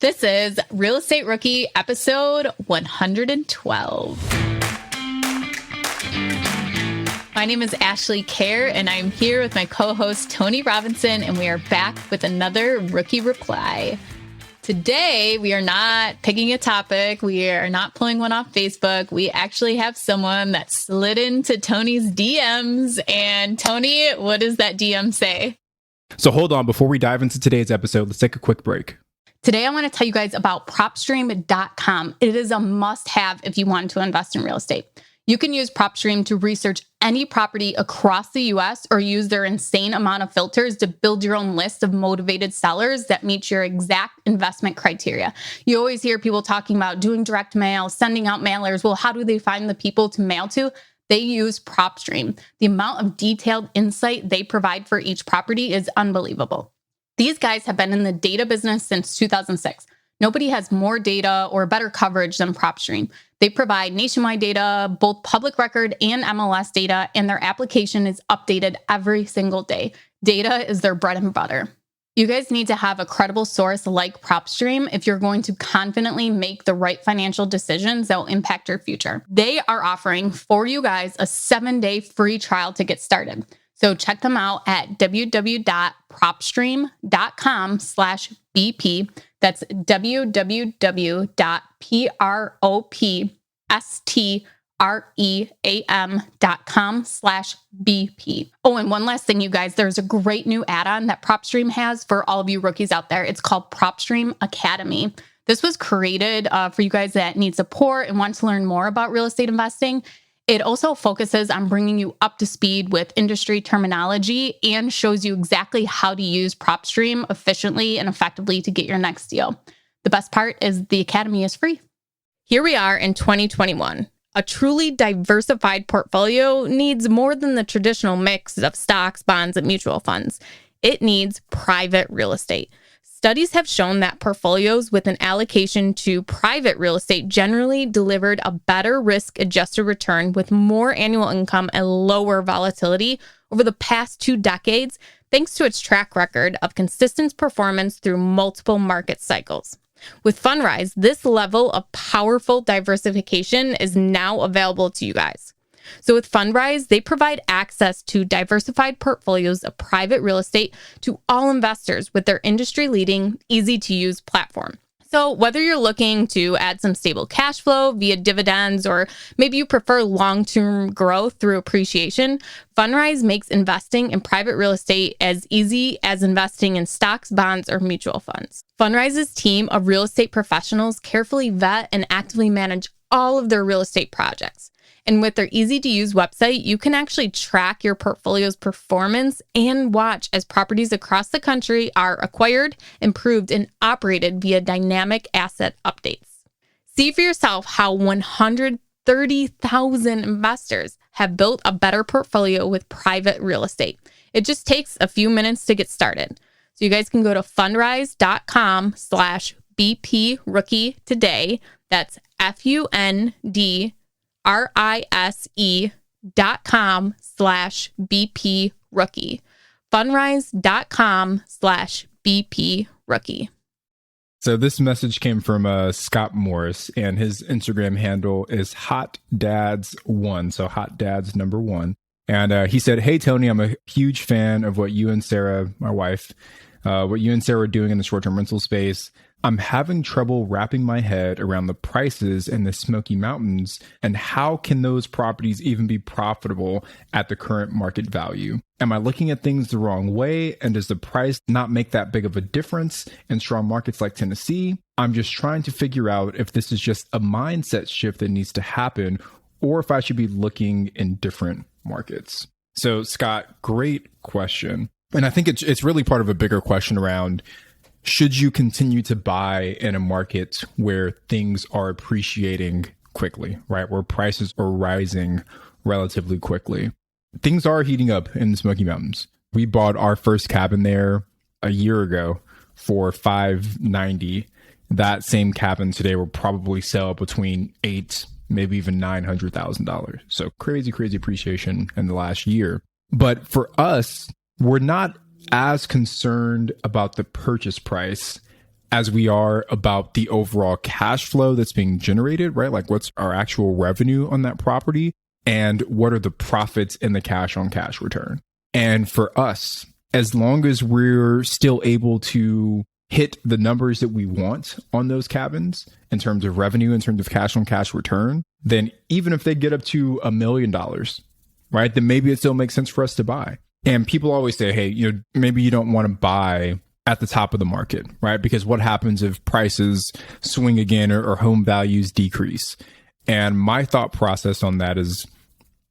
This is Real Estate Rookie episode 112. My name is Ashley Kerr, and I'm here with my co-host Tony Robinson, and we are back with another Rookie Reply. Today, we are not picking a topic. We are not pulling one off Facebook. We actually have someone that slid into Tony's DMs. And Tony, what does that DM say? So hold on, before we dive into today's episode, let's take a quick break. Today, I want to tell you guys about PropStream.com. It is a must-have if you want to invest in real estate. You can use PropStream to research any property across the US or use their insane amount of filters to build your own list of motivated sellers that meet your exact investment criteria. You always hear people talking about doing direct mail, sending out mailers. Well, how do they find the people to mail to? They use PropStream. The amount of detailed insight they provide for each property is unbelievable. These guys have been in the data business since 2006. Nobody has more data or better coverage than PropStream. They provide nationwide data, both public record and MLS data, and their application is updated every single day. Data is their bread and butter. You guys need to have a credible source like PropStream if you're going to confidently make the right financial decisions that will impact your future. They are offering for you guys a 7-day free trial to get started. So check them out at www.propstream.com/BP. That's www.propstream.com/BP. Oh, and one last thing, you guys, there's a great new add-on that PropStream has for all of you rookies out there. It's called PropStream Academy. This was created for you guys that need support and want to learn more about real estate investing. It also focuses on bringing you up to speed with industry terminology and shows you exactly how to use PropStream efficiently and effectively to get your next deal. The best part is the Academy is free. Here we are in 2021. A truly diversified portfolio needs more than the traditional mix of stocks, bonds, and mutual funds. It needs private real estate. Studies have shown that portfolios with an allocation to private real estate generally delivered a better risk-adjusted return with more annual income and lower volatility over the past 2 decades, thanks to its track record of consistent performance through multiple market cycles. With Fundrise, this level of powerful diversification is now available to you guys. So with Fundrise, they provide access to diversified portfolios of private real estate to all investors with their industry-leading, easy-to-use platform. So whether you're looking to add some stable cash flow via dividends, or maybe you prefer long-term growth through appreciation, Fundrise makes investing in private real estate as easy as investing in stocks, bonds, or mutual funds. Fundrise's team of real estate professionals carefully vet and actively manage all of their real estate projects. And with their easy-to-use website, you can actually track your portfolio's performance and watch as properties across the country are acquired, improved, and operated via dynamic asset updates. See for yourself how 130,000 investors have built a better portfolio with private real estate. It just takes a few minutes to get started. So you guys can go to fundrise.com/BP Rookie today. That's FUNDRISE.com/BP Rookie. Fundrise.com/BP Rookie. So this message came from Scott Morris, and his Instagram handle is HotDads1. So HotDads number 1. And he said, "Hey, Tony, I'm a huge fan of what you and Sarah, my wife, what you and Sarah are doing in the short-term rental space. I'm having trouble wrapping my head around the prices in the Smoky Mountains, and how can those properties even be profitable at the current market value? Am I looking at things the wrong way, and does the price not make that big of a difference in strong markets like Tennessee? I'm just trying to figure out if this is just a mindset shift that needs to happen, or if I should be looking in different markets." So Scott, great question. And I think it's really part of a bigger question around, should you continue to buy in a market where things are appreciating quickly, right? Where prices are rising relatively quickly. Things are heating up in the Smoky Mountains. We bought our first cabin there a year ago for $590. That same cabin today will probably sell between $8,000, maybe even $900,000. So crazy appreciation in the last year. But for us, we're not as concerned about the purchase price as we are about the overall cash flow that's being generated, right? Like what's our actual revenue on that property and what are the profits in the cash on cash return? And for us, as long as we're still able to hit the numbers that we want on those cabins in terms of revenue, in terms of cash on cash return, then even if they get up to $1 million, right, then maybe it still makes sense for us to buy. And people always say, hey, maybe you don't want to buy at the top of the market, right? Because what happens if prices swing again or home values decrease? And my thought process on that is,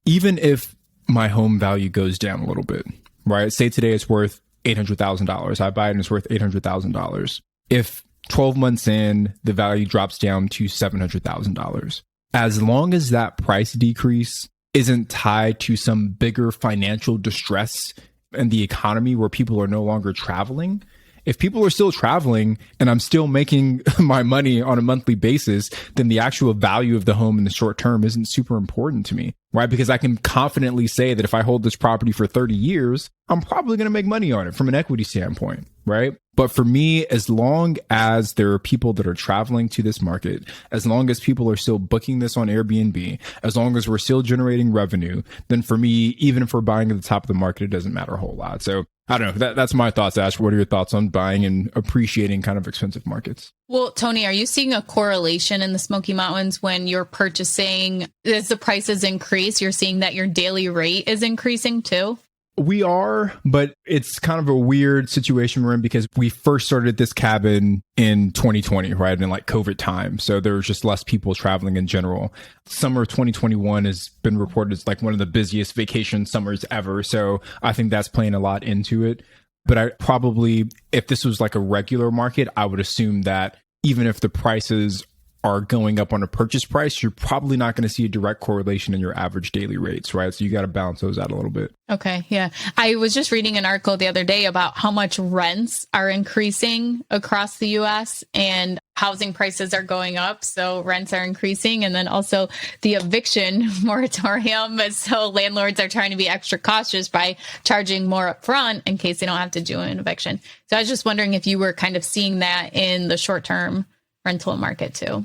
even if my home value goes down a little bit, right? Say today it's worth $800,000. I buy it and it's worth $800,000. If 12 months in, the value drops down to $700,000. As long as that price decrease isn't tied to some bigger financial distress in the economy where people are no longer traveling, if people are still traveling and I'm still making my money on a monthly basis, then the actual value of the home in the short term isn't super important to me, right? Because I can confidently say that if I hold this property for 30 years, I'm probably going to make money on it from an equity standpoint, right? But for me, as long as there are people that are traveling to this market, as long as people are still booking this on Airbnb, as long as we're still generating revenue, then for me, even if we're buying at the top of the market, it doesn't matter a whole lot. So I don't know. That's my thoughts, Ash. What are your thoughts on buying and appreciating kind of expensive markets? Well, Tony, are you seeing a correlation in the Smoky Mountains when you're purchasing, as the prices increase, you're seeing that your daily rate is increasing too? We are, but it's kind of a weird situation we're in because we first started this cabin in 2020, right? In like COVID time. So there was just less people traveling in general. Summer of 2021 has been reported as like one of the busiest vacation summers ever. So I think that's playing a lot into it. But I probably, if this was like a regular market, I would assume that even if the prices are going up on a purchase price, you're probably not going to see a direct correlation in your average daily rates, right? So you got to balance those out a little bit. Okay. Yeah. I was just reading an article the other day about how much rents are increasing across the US and housing prices are going up. So rents are increasing. And then also the eviction moratorium. So landlords are trying to be extra cautious by charging more upfront in case they don't have to do an eviction. So I was just wondering if you were kind of seeing that in the short term rental market too.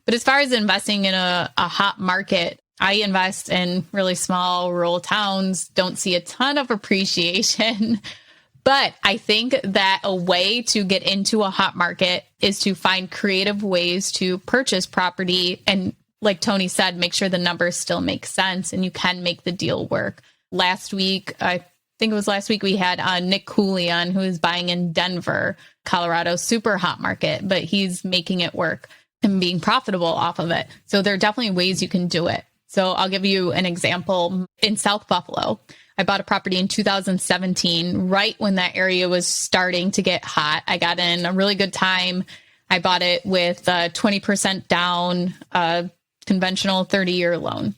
But as far as investing in a hot market, I invest in really small rural towns, don't see a ton of appreciation. But I think that a way to get into a hot market is to find creative ways to purchase property. And like Tony said, make sure the numbers still make sense and you can make the deal work. Last week, I think it was last week, we had Nick Cooley on, who is buying in Denver, Colorado, super hot market, but he's making it work and being profitable off of it. So there are definitely ways you can do it. So I'll give you an example. In South Buffalo, I bought a property in 2017, right when that area was starting to get hot. I got in a really good time. I bought it with 20% down, conventional 30-year loan.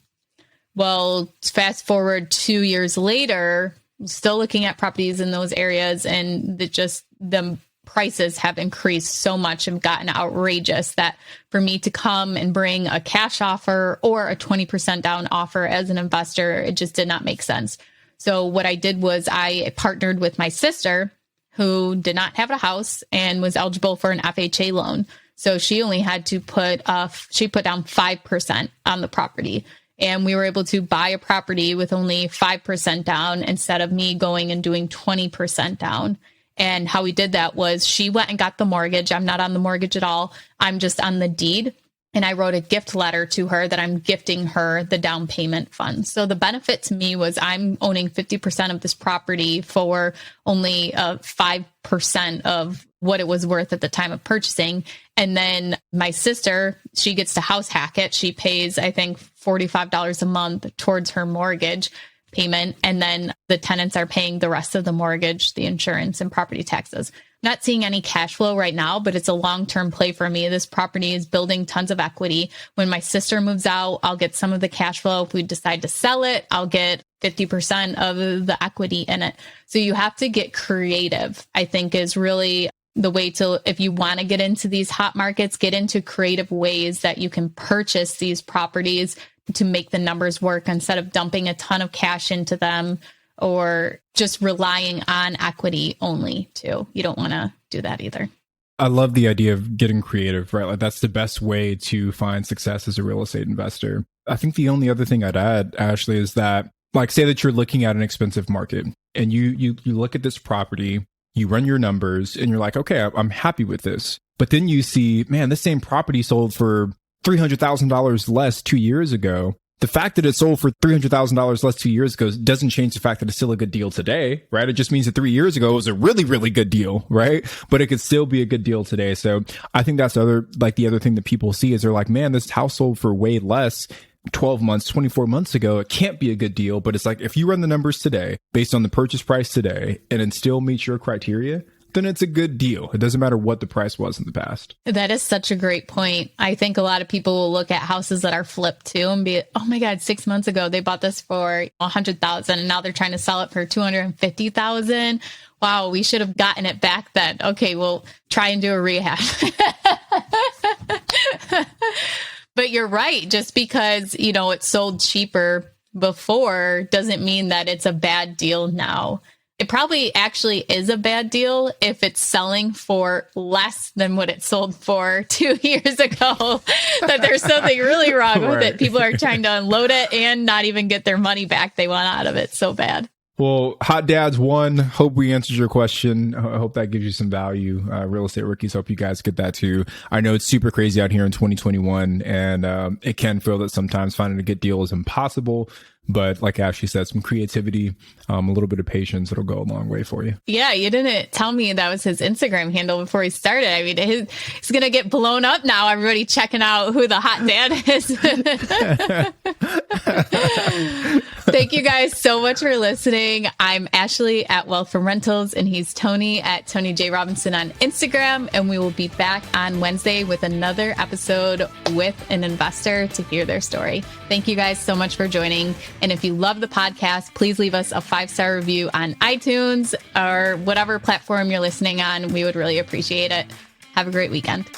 Well, fast forward 2 years later, still looking at properties in those areas, and the prices have increased so much and gotten outrageous that for me to come and bring a cash offer or a 20% down offer as an investor, it just did not make sense. So what I did was I partnered with my sister, who did not have a house and was eligible for an FHA loan. So she only had to put down 5% on the property. And we were able to buy a property with only 5% down instead of me going and doing 20% down. And how we did that was she went and got the mortgage. I'm not on the mortgage at all. I'm just on the deed. And I wrote a gift letter to her that I'm gifting her the down payment fund. So the benefit to me was I'm owning 50% of this property for only 5% of what it was worth at the time of purchasing. And then my sister, she gets to house hack it. She pays, I think, $45 a month towards her mortgage payment. And then the tenants are paying the rest of the mortgage, the insurance and property taxes. Not seeing any cash flow right now, but it's a long-term play for me. This property is building tons of equity. When my sister moves out, I'll get some of the cash flow. If we decide to sell it, I'll get 50% of the equity in it. So you have to get creative, I think, is really the way to, if you want to get into these hot markets, get into creative ways that you can purchase these properties to make the numbers work instead of dumping a ton of cash into them or just relying on equity only too. You don't want to do that either. I love the idea of getting creative, right? Like that's the best way to find success as a real estate investor. I think the only other thing I'd add, Ashley, is that like say that you're looking at an expensive market and you look at this property, you run your numbers and you're like, okay, I'm happy with this. But then you see, man, this same property sold for $300,000 less 2 years ago. The fact that it sold for $300,000 less 2 years ago doesn't change the fact that it's still a good deal today, right? It just means that 3 years ago it was a really, really good deal, right? But it could still be a good deal today. So I think that's the other thing that people see is they're like, man, this house sold for way less 12 months, 24 months ago. It can't be a good deal. But it's like, if you run the numbers today based on the purchase price today and it still meets your criteria, then it's a good deal. It doesn't matter what the price was in the past. That is such a great point. I think a lot of people will look at houses that are flipped too and be, oh my God, 6 months ago, they bought this for $100,000 and now they're trying to sell it for $250,000. Wow, we should have gotten it back then. Okay, we'll try and do a rehab. But you're right. Just because, it sold cheaper before doesn't mean that it's a bad deal now. It probably actually is a bad deal if it's selling for less than what it sold for 2 years ago, that there's something really wrong with it. People are trying to unload it and not even get their money back they want out of it so bad. Well, Hot Dads 1, hope we answered your question. I hope that gives you some value. Real estate rookies, hope you guys get that too. I know it's super crazy out here in 2021, and it can feel that sometimes finding a good deal is impossible. But like Ashley said, some creativity, a little bit of patience, it'll go a long way for you. Yeah, you didn't tell me that was his Instagram handle before he started. I mean, he's going to get blown up now. Everybody checking out who the hot dad is. Thank you guys so much for listening. I'm Ashley at Wealth from Rentals, and he's Tony at Tony J. Robinson on Instagram. And we will be back on Wednesday with another episode with an investor to hear their story. Thank you guys so much for joining. And if you love the podcast, please leave us a 5-star review on iTunes or whatever platform you're listening on. We would really appreciate it. Have a great weekend.